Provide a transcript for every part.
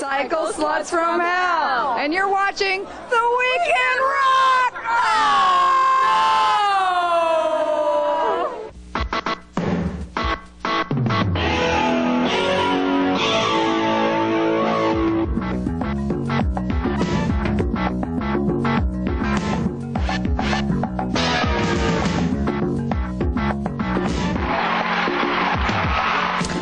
Psycho Sluts from Hell. And you're watching The Weekend Rock! Oh!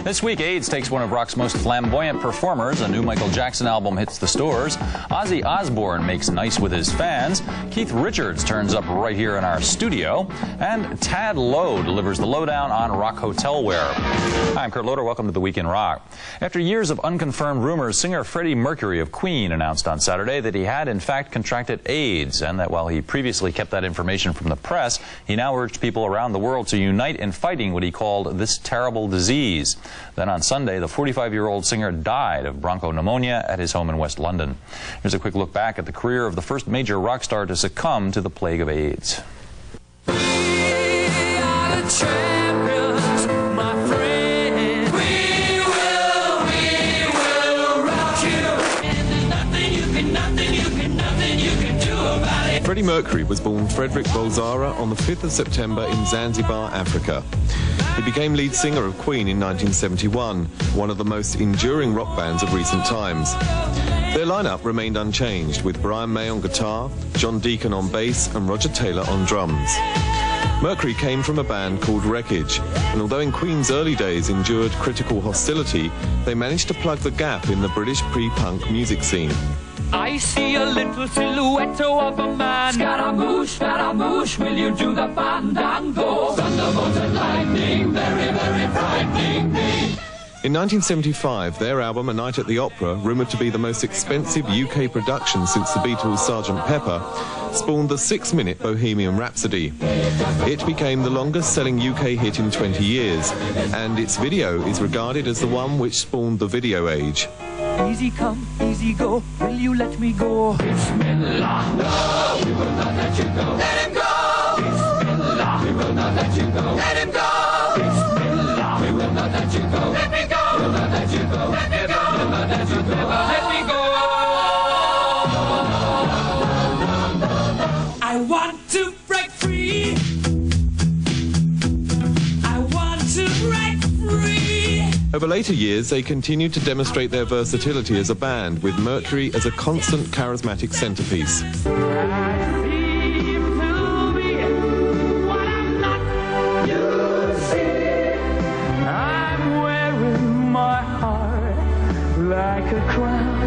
This week, AIDS takes one of rock's most flamboyant performers. A new Michael Jackson album hits the stores. Ozzy Osbourne makes nice with his fans. Keith Richards turns up right here in our studio. And Tad Lowe delivers the lowdown on rock hotel wear. Hi, I'm Kurt Loder. Welcome to The Week in Rock. After years of unconfirmed rumors, singer Freddie Mercury of Queen announced on Saturday that he had in fact contracted AIDS, and that while he previously kept that information from the press, he now urged people around the world to unite in fighting what he called this terrible disease. Then on Sunday, the 45-year-old singer died of bronchopneumonia at his home in West London. Here's a quick look back at the career of the first major rock star to succumb to the plague of AIDS. We are the champions, my friend. We will rock you. And there's nothing you can do about it. Freddie Mercury was born Frederick Bolzara on the 5th of September in Zanzibar, Africa. He became lead singer of Queen in 1971, one of the most enduring rock bands of recent times. Their lineup remained unchanged, with Brian May on guitar, John Deacon on bass, and Roger Taylor on drums. Mercury came from a band called Wreckage, and although in Queen's early days endured critical hostility, they managed to plug the gap in the British pre-punk music scene. I see a little silhouette of a man. Scaramouche, will you do the fandango? Thunderbolt and lightning, very, very frightening me. In 1975, their album A Night at the Opera, rumoured to be the most expensive UK production since the Beatles' Sgt. Pepper, spawned the 6-minute Bohemian Rhapsody. It became the longest-selling UK hit in 20 years, and its video is regarded as the one which spawned the video age. Easy come, easy go, will you let me go? Bismillah, no, we will not let you go. Let him go! Bismillah, we will not let you go. Let him go! Bismillah, we will not let you go. Let me go! We'll not let you go. Let me go! We'll not let you go. Let me go! I want to break free. I want to break free. Over later years, they continued to demonstrate their versatility as a band, with Mercury as a constant charismatic centerpiece. I seem to be what I'm not. You see, I'm wearing my heart like a crown.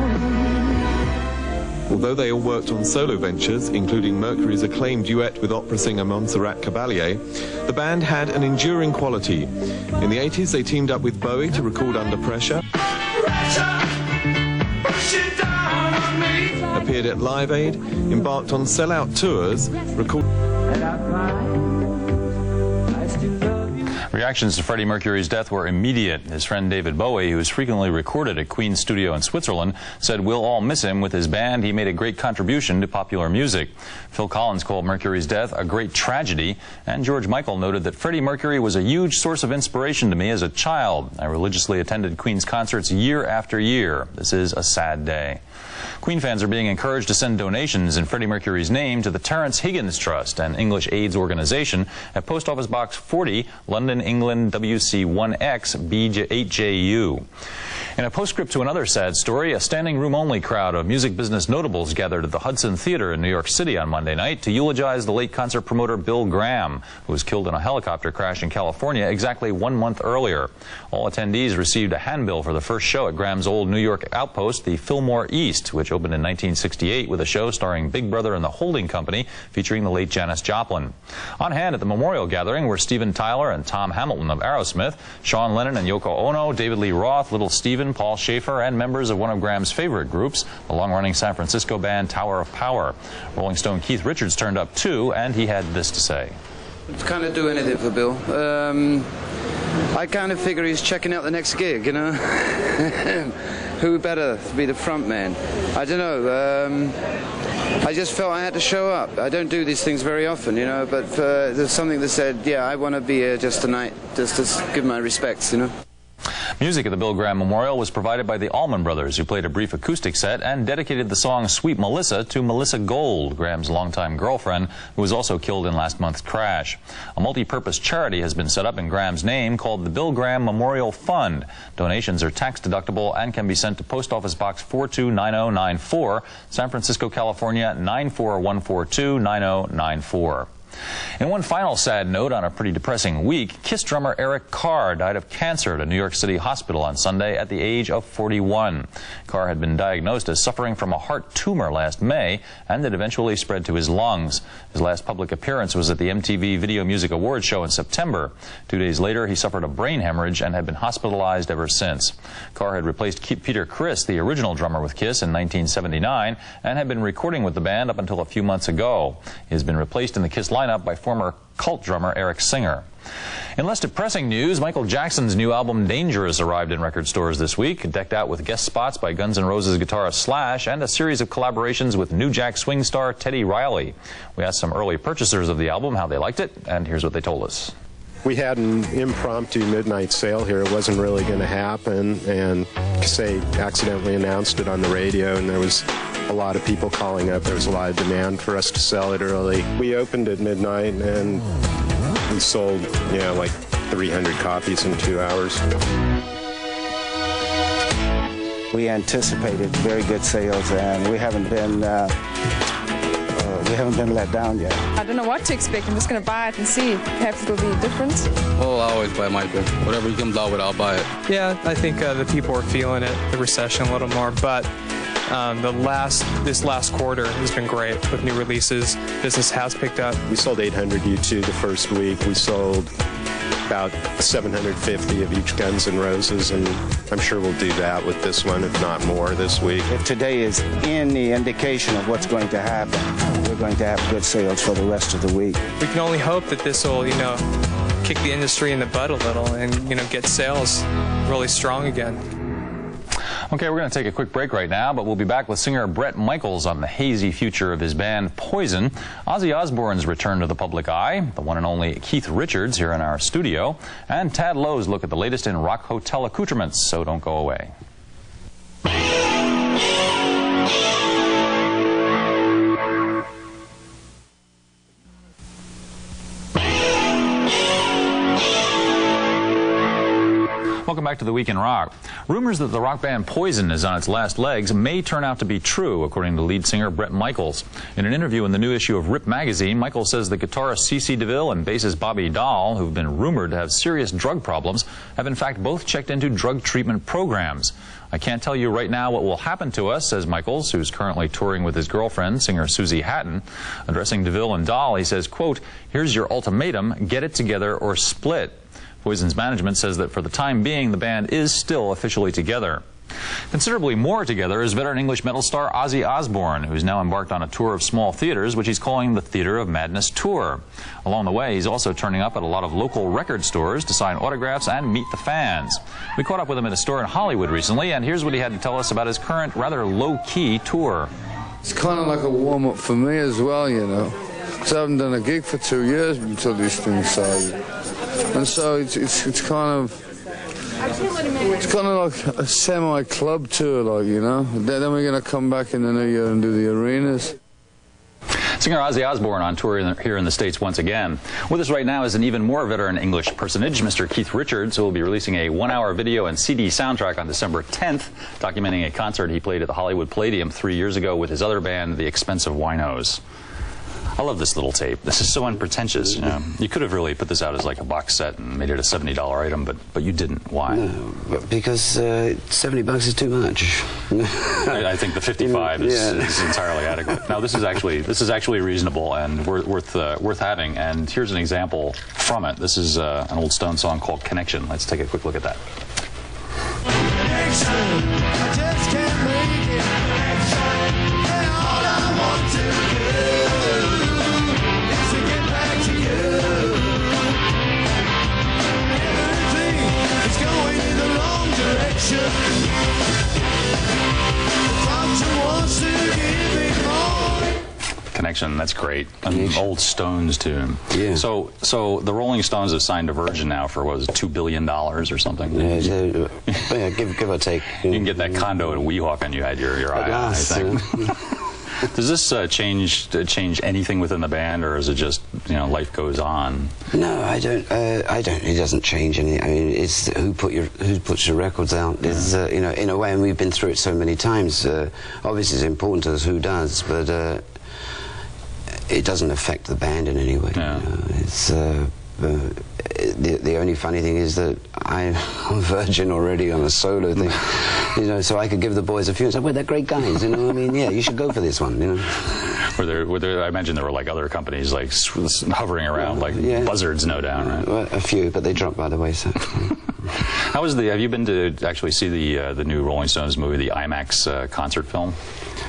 Although they all worked on solo ventures, including Mercury's acclaimed duet with opera singer Montserrat Caballé, the band had an enduring quality. In the 80s, they teamed up with Bowie to record Under Pressure, appeared at Live Aid, embarked on sellout tours, Reactions to Freddie Mercury's death were immediate. His friend David Bowie, who is frequently recorded at Queen's studio in Switzerland, said, "We'll all miss him. With his band, he made a great contribution to popular music." Phil Collins called Mercury's death a great tragedy, and George Michael noted that Freddie Mercury was a huge source of inspiration to me as a child. I religiously attended Queen's concerts year after year. This is a sad day. Queen fans are being encouraged to send donations in Freddie Mercury's name to the Terence Higgins Trust, an English AIDS organization, at Post Office Box 40, London, England, WC1X B8JU. In a postscript to another sad story, a standing room only crowd of music business notables gathered at the Hudson Theater in New York City on Monday night to eulogize the late concert promoter Bill Graham, who was killed in a helicopter crash in California exactly 1 month earlier. All attendees received a handbill for the first show at Graham's old New York outpost, the Fillmore East, which opened in 1968 with a show starring Big Brother and the Holding Company, featuring the late Janis Joplin. On hand at the memorial gathering were Steven Tyler and Tom Hamilton of Aerosmith, Sean Lennon and Yoko Ono, David Lee Roth, Little Steven, Paul Schaefer, and members of one of Graham's favorite groups, the long-running San Francisco band Tower of Power. Rolling Stone Keith Richards turned up too, and he had this to say. Kind of do anything for Bill. I kind of figure he's checking out the next gig, you know. Who better to be the front man? I don't know. I just felt I had to show up. I don't do these things very often, you know, but there's something that said, yeah, I want to be here just tonight, just to give my respects, you know. Music at the Bill Graham Memorial was provided by the Allman Brothers, who played a brief acoustic set and dedicated the song Sweet Melissa to Melissa Gold, Graham's longtime girlfriend, who was also killed in last month's crash. A multi-purpose charity has been set up in Graham's name called the Bill Graham Memorial Fund. Donations are tax deductible and can be sent to Post Office Box 429094, San Francisco, California 94142 9094. In one final sad note on a pretty depressing week, KISS drummer Eric Carr died of cancer at a New York City hospital on Sunday at the age of 41. Carr had been diagnosed as suffering from a heart tumor last May, and it eventually spread to his lungs. His last public appearance was at the MTV Video Music Awards show in September. 2 days later, he suffered a brain hemorrhage and had been hospitalized ever since. Carr had replaced Peter Criss, the original drummer with KISS, in 1979, and had been recording with the band up until a few months ago. He has been replaced in the KISS lineup by former Cult drummer Eric Singer. In less depressing news, Michael Jackson's new album Dangerous arrived in record stores this week, decked out with guest spots by Guns N' Roses guitarist Slash and a series of collaborations with New Jack Swing star Teddy Riley. We asked some early purchasers of the album how they liked it, and here's what they told us. We had an impromptu midnight sale here. It wasn't really going to happen, and Say accidentally announced it on the radio, and there was a lot of people calling up. There was a lot of demand for us to sell it early. We opened at midnight, and we sold, like 300 copies in 2 hours. We anticipated very good sales, and we haven't been let down yet. I don't know what to expect. I'm just going to buy it and see. Perhaps it'll be different. Well, I always buy Michael. Whatever he comes out with, I'll buy it. Yeah, I think the people are feeling it, the recession a little more, but this last quarter has been great with new releases. Business has picked up. We sold 800 U2 the first week. We sold about 750 of each Guns N' Roses, and I'm sure we'll do that with this one, if not more, this week. If today is any indication of what's going to happen, we're going to have good sales for the rest of the week. We can only hope that this will, kick the industry in the butt a little and, get sales really strong again. Okay, we're going to take a quick break right now, but we'll be back with singer Bret Michaels on the hazy future of his band Poison, Ozzy Osbourne's return to the public eye, the one and only Keith Richards here in our studio, and Tad Lowe's look at the latest in rock hotel accoutrements, so don't go away. Welcome back to the Week in Rock. Rumors that the rock band Poison is on its last legs may turn out to be true, according to lead singer Bret Michaels. In an interview in the new issue of Rip magazine, Michaels says the guitarist C.C. DeVille and bassist Bobby Dahl, who've been rumored to have serious drug problems, have in fact both checked into drug treatment programs. I can't tell you right now what will happen to us, says Michaels, who's currently touring with his girlfriend, singer Susie Hatton. Addressing DeVille and Dahl, he says, quote, "Here's your ultimatum, get it together or split." Poison's management says that for the time being, the band is still officially together. Considerably more together is veteran English metal star Ozzy Osbourne, who's now embarked on a tour of small theaters, which he's calling the Theater of Madness Tour. Along the way, he's also turning up at a lot of local record stores to sign autographs and meet the fans. We caught up with him at a store in Hollywood recently, and here's what he had to tell us about his current, rather low-key tour. It's kind of like a warm-up for me as well, because I haven't done a gig for 2 years until these things started. And so it's kind of like a semi-club tour, Then we're going to come back in the new year and do the arenas. Singer Ozzy Osbourne on tour here in the States once again. With us right now is an even more veteran English personage, Mr. Keith Richards, who will be releasing a 1-hour video and CD soundtrack on December 10th, documenting a concert he played at the Hollywood Palladium 3 years ago with his other band, The Expensive Winos. I love this little tape. This is so unpretentious. You could have really put this out as like a box set and made it a $70 item, but you didn't. Why? No, because $70 is too much. I think the 55 is entirely adequate. Now this is actually reasonable and worth having. And here's an example from it. This is an old Stone song called Connection. Let's take a quick look at that. Connection, I just can't make it. Yeah, all I want to do is to get back to you. Everything is going in the wrong direction. The doctor wants to give me more. connection. That's great. An old Stones tune. Yeah. So the Rolling Stones have signed to Virgin now for, what was it, $2 billion or something? Yeah, give or take. You can get that condo in Weehawken you had your eye on, I think. Does this change anything within the band, or is it just, life goes on? No, I don't. It doesn't change anything. I mean, it's who puts your records out. Is in a way, and we've been through it so many times. Obviously, it's important to us who does, but it doesn't affect the band in any way. Yeah. It's the only funny thing is that I'm a Virgin already on a solo thing, so I could give the boys a few and say, well, they're great guys, I mean, yeah, you should go for this one, Were there, I imagine there were like other companies like hovering around, like buzzards, no doubt, right? Well, a few, but they dropped by the wayside. Have you been to actually see the new Rolling Stones movie, the IMAX concert film?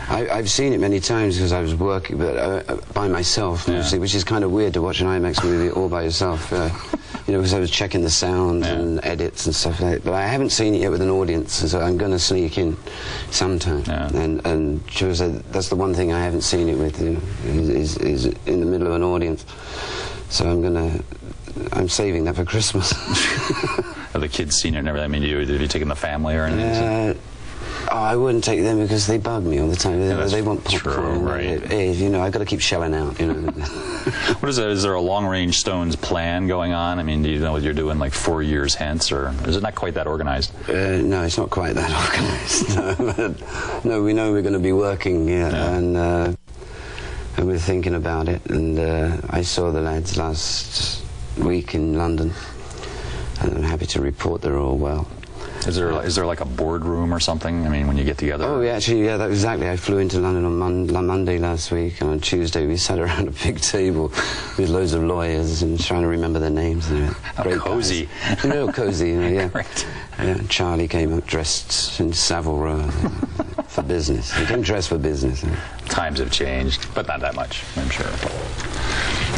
I've seen it many times because I was working by myself, mostly, which is kind of weird to watch an IMAX movie all by yourself. Because I was checking the sound and edits and stuff like that. But I haven't seen it yet with an audience, so I'm going to sneak in sometime. Yeah. And she said that's the one thing I haven't seen it with, is in the middle of an audience. So I'm saving that for Christmas. Have the kids seen it and everything? I mean, have you taken the family or anything? I wouldn't take them because they bug me all the time. They want popcorn. True, right. I've got to keep shelling out. What is that? Is there a long-range Stones plan going on? I mean, do you know what you're doing like 4 years hence, or is it not quite that organized? No, it's not quite that organized. No, we know we're going to be working, and we're thinking about it. And I saw the lads last week in London, and I'm happy to report they're all well. Is there like a boardroom or something? I mean, when you get together? Oh, that exactly. I flew into London on Monday last week, and on Tuesday we sat around a big table with loads of lawyers and trying to remember their names. How cozy. Real cozy, yeah. Right. Charlie came up dressed in Savile Row for business. He came dressed for business. Times have changed, but not that much, I'm sure.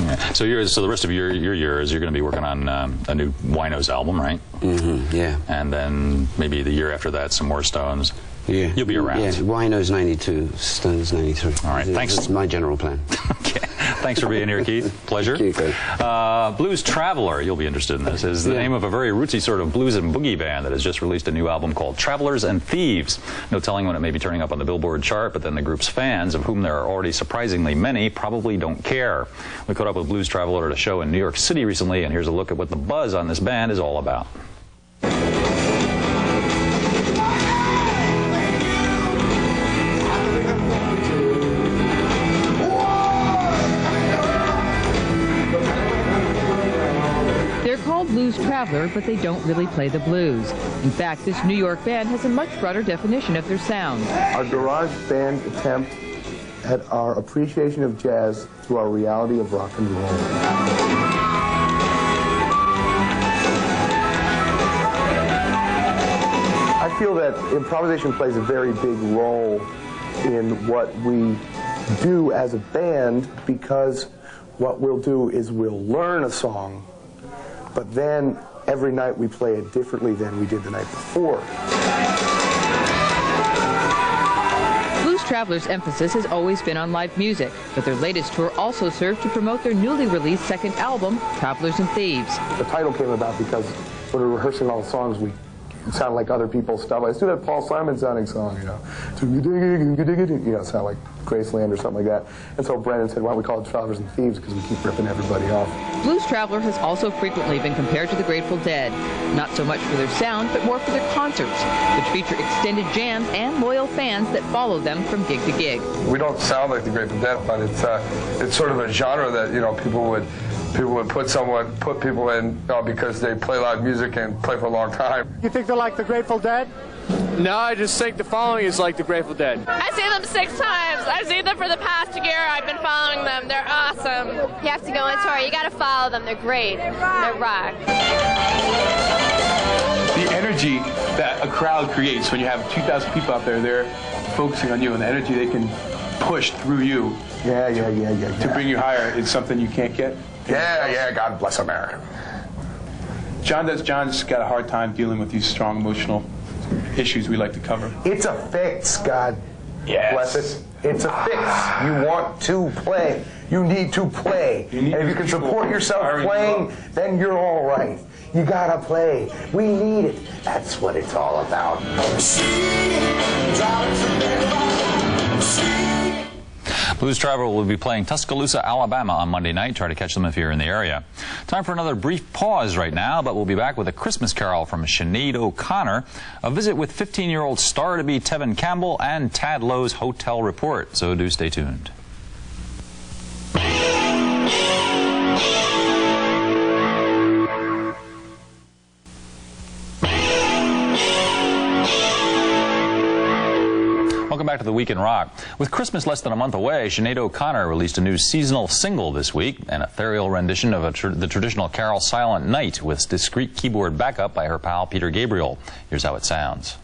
Yeah. So the rest of your year is you're going to be working on a new Winos album, right? Mm-hmm, yeah. And then maybe the year after that, some more Stones. Yeah. You'll be around. Yeah, Winos 92, Stones 93. All right, thanks. That's my general plan. Okay. Thanks for being here, Keith. Pleasure. Thank you. Blues Traveler, you'll be interested in this, is the name of a very rootsy sort of blues and boogie band that has just released a new album called Travelers and Thieves. No telling when it may be turning up on the Billboard chart, but then the group's fans, of whom there are already surprisingly many, probably don't care. We caught up with Blues Traveler at a show in New York City recently, and here's a look at what the buzz on this band is all about. Blues Traveler, but they don't really play the blues. In fact, this New York band has a much broader definition of their sound. Our garage band attempt at our appreciation of jazz through our reality of rock and roll. I feel that improvisation plays a very big role in what we do as a band, because what we'll do is we'll learn a song, but then every night we play it differently than we did the night before. Blues Traveler's emphasis has always been on live music, but their latest tour also served to promote their newly released second album, Travelers and Thieves. The title came about because when we were rehearsing all the songs, it sounded like other people's stuff. Let's do that Paul Simon sounding song, sound like Graceland or something like that. And so Brendan said, why don't we call it Travelers and Thieves, because we keep ripping everybody off. Blues Traveler has also frequently been compared to the Grateful Dead, not so much for their sound, but more for their concerts, which feature extended jams and loyal fans that follow them from gig to gig. We don't sound like the Grateful Dead, but it's sort of a genre that people would put people in because they play live music and play for a long time. You think they're like the Grateful Dead? No, I just think the following is like the Grateful Dead. I've seen them 6 times. I've seen them for the past year. I've been following them. They're awesome. You have to go on tour. You got to follow them. They're great. They're rock. The energy that a crowd creates when you have 2,000 people out there, they're focusing on you, and the energy they can push through you to bring you higher is something you can't get. Yeah, God bless America. John's got a hard time dealing with these strong emotional issues we like to cover. It's a fix, God. Yes. Bless it. It's a fix. You want to play. You need to play. And if you can support yourself playing, then you're all right. You gotta play. We need it. That's what it's all about. Blues Traveler will be playing Tuscaloosa, Alabama on Monday night. Try to catch them if you're in the area. Time for another brief pause right now, but we'll be back with a Christmas carol from Sinead O'Connor, a visit with 15-year-old star-to-be Tevin Campbell, and Tad Lowe's hotel report. So do stay tuned. Welcome back to the Week in Rock. With Christmas less than a month away, Sinead O'Connor released a new seasonal single this week, an ethereal rendition of the traditional carol Silent Night with discreet keyboard backup by her pal Peter Gabriel. Here's how it sounds.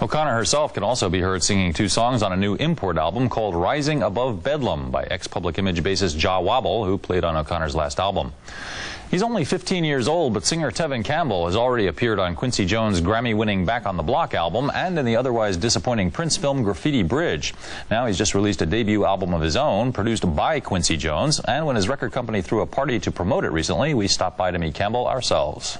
O'Connor herself can also be heard singing two songs on a new import album called Rising Above Bedlam by ex-Public Image bassist Jah Wobble, who played on O'Connor's last album. He's only 15 years old, but singer Tevin Campbell has already appeared on Quincy Jones' Grammy-winning Back on the Block album and in the otherwise disappointing Prince film Graffiti Bridge. Now he's just released a debut album of his own, produced by Quincy Jones, and when his record company threw a party to promote it recently, we stopped by to meet Campbell ourselves.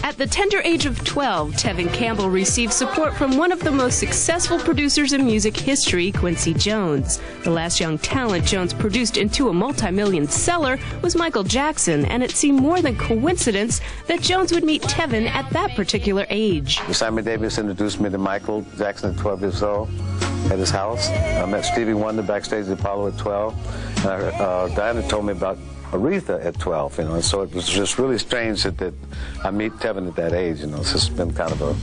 At the tender age of 12, Tevin Campbell received support from one of the most successful producers in music history, Quincy Jones. The last young talent Jones produced into a multi-million seller was Michael Jackson, and it seemed more than coincidence that Jones would meet Tevin at that particular age. Sammy Davis introduced me to Michael Jackson at 12 years old at his house. I met Stevie Wonder backstage at Apollo at 12. And Diana told me about Aretha at 12, and so it was just really strange that I meet Tevin at that age, It's just been kind of a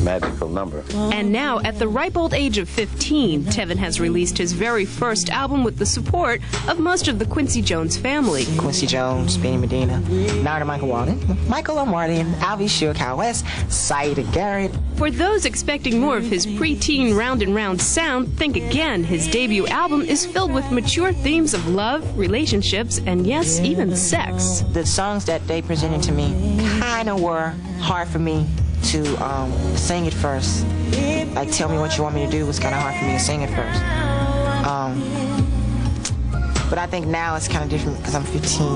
magical number. And now, at the ripe old age of 15, Tevin has released his very first album with the support of most of the Quincy Jones family. Quincy Jones, Benny Medina, Narada Michael Walden, Michael Lombardi, Alvy Shook, Kyle West, Saida Garrett. For those expecting more of his preteen round and round sound, think again. His debut album is filled with mature themes of love, relationships, and yes, even sex. The songs that they presented to me kind of were hard for me to sing it first. Like, Tell Me What You Want Me to Do was kind of hard for me to sing it first. But I think now it's kind of different because I'm 15.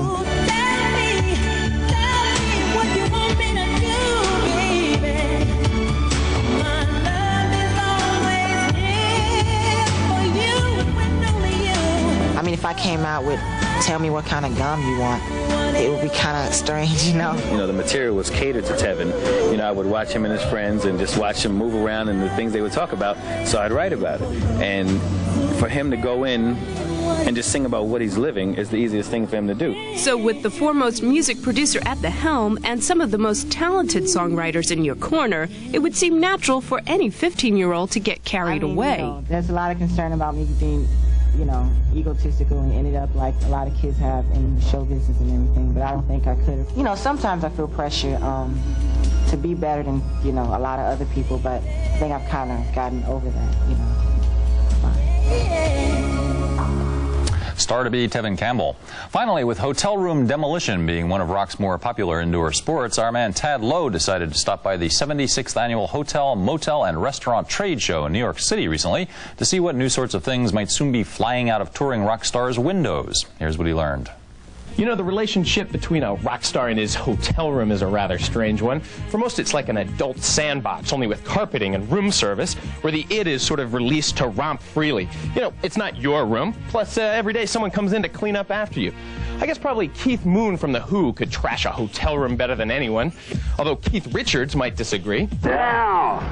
I mean, if I came out with Tell Me What Kind of Gum You Want, it would be kind of strange, The material was catered to Tevin. I would watch him and his friends and just watch him move around and the things they would talk about, so I'd write about it. And for him to go in and just sing about what he's living is the easiest thing for him to do. So with the foremost music producer at the helm and some of the most talented songwriters in your corner, it would seem natural for any 15-year-old to get carried away. There's a lot of concern about me being egotistical and ended up like a lot of kids have in show business and everything, but I don't think I could have. Sometimes I feel pressure to be better than, a lot of other people, but I think I've kind of gotten over that, Star-to-be Tevin Campbell. Finally, with hotel room demolition being one of rock's more popular indoor sports, our man Tad Lowe decided to stop by the 76th annual Hotel, Motel, and Restaurant Trade Show in New York City recently to see what new sorts of things might soon be flying out of touring rock stars' windows. Here's what he learned. The relationship between a rock star and his hotel room is a rather strange one. For most, it's like an adult sandbox, only with carpeting and room service, where the id is sort of released to romp freely. It's not your room, plus every day someone comes in to clean up after you. I guess probably Keith Moon from The Who could trash a hotel room better than anyone, although Keith Richards might disagree. Down!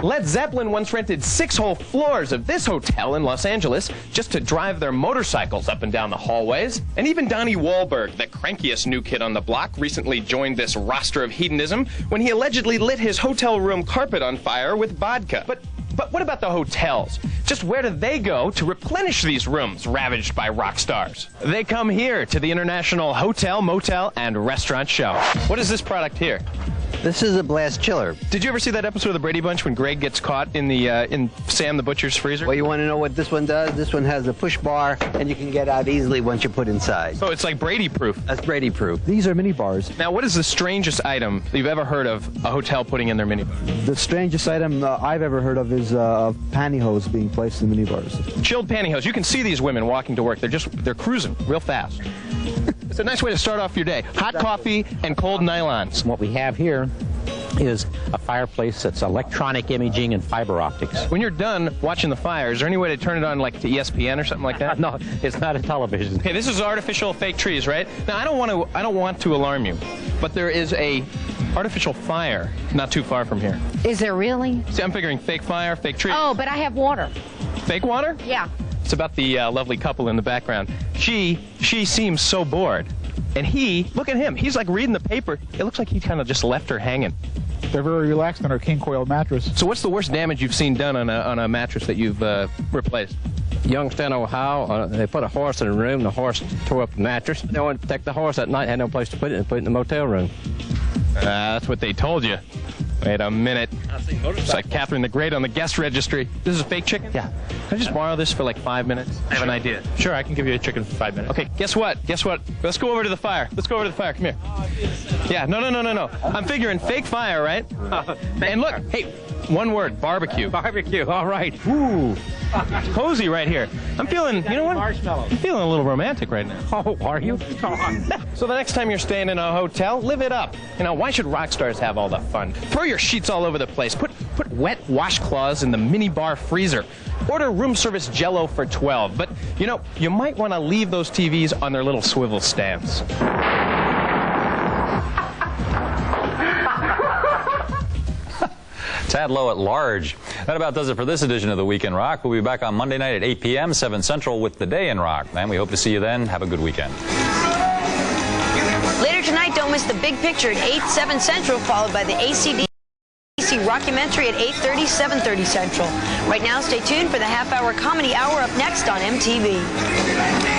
Led Zeppelin once rented 6 whole floors of this hotel in Los Angeles just to drive their motorcycles up and down the hallways. And even Donnie Wahlberg, the crankiest new kid on the block, recently joined this roster of hedonism when he allegedly lit his hotel room carpet on fire with vodka. But But what about the hotels? Just where do they go to replenish these rooms ravaged by rock stars? They come here to the International Hotel, Motel, and Restaurant Show. What is this product here? This is a blast chiller. Did you ever see that episode of the Brady Bunch when Greg gets caught in the in Sam the Butcher's freezer? Well, you want to know what this one does? This one has a push bar, and you can get out easily once you put inside. So it's like Brady-proof. That's Brady-proof. These are mini bars. Now, what is the strangest item you've ever heard of a hotel putting in their mini bar? The strangest item I've ever heard of is pantyhose being placed in mini bars. Chilled pantyhose. You can see these women walking to work. They're cruising real fast. It's a nice way to start off your day. Hot coffee and cold nylons. What we have here is a fireplace that's electronic imaging and fiber optics. When you're done watching the fire, is there any way to turn it on like to ESPN or something like that? No, it's not a television. Okay, this is artificial fake trees, right? Now I don't want to alarm you, but there is a artificial fire not too far from here. Is there really? See, I'm figuring fake fire, fake tree. Oh, but I have water. Fake water? Yeah. It's about the lovely couple in the background. She seems so bored. And he, look at him, he's like reading the paper. It looks like he kind of just left her hanging. They're very relaxed on our king coil mattress. So what's the worst damage you've seen done on a mattress that you've replaced? Youngstown, Ohio, they put a horse in a room. The horse tore up the mattress. They wanted to protect the horse that night, had no place to put it, and put it in the motel room. That's what they told you. Wait a minute. It's like Catherine the Great on the guest registry. This is a fake chicken? Yeah. Can I just borrow this for like 5 minutes? I have an idea. Sure, I can give you a chicken for 5 minutes. Okay, guess what? Guess what? Let's go over to the fire. Let's go over to the fire. Come here. Yeah, no. I'm figuring fake fire, right? And look, hey, one word, barbecue. Barbecue, all right. Ooh. It's cozy right here. I'm feeling, you know what? Marshmallow. I'm feeling a little romantic right now. Oh, are you? Come on. So the next time you're staying in a hotel, live it up. You know, why should rock stars have all the fun? Throw your sheets all over the place. Put wet washcloths in the mini bar freezer. Order room service Jell-O for $12. But, you know, you might want to leave those TVs on their little swivel stands. Tad Lowe at large. That about does it for this edition of the Week in Rock. We'll be back on Monday night at 8 p.m., 7 Central with The Day in Rock. And we hope to see you then. Have a good weekend. Later tonight, don't miss The Big Picture at 8, 7 Central, followed by the AC/DC Rockumentary at 8:30, 7:30 Central. Right now, stay tuned for the half-hour comedy hour up next on MTV.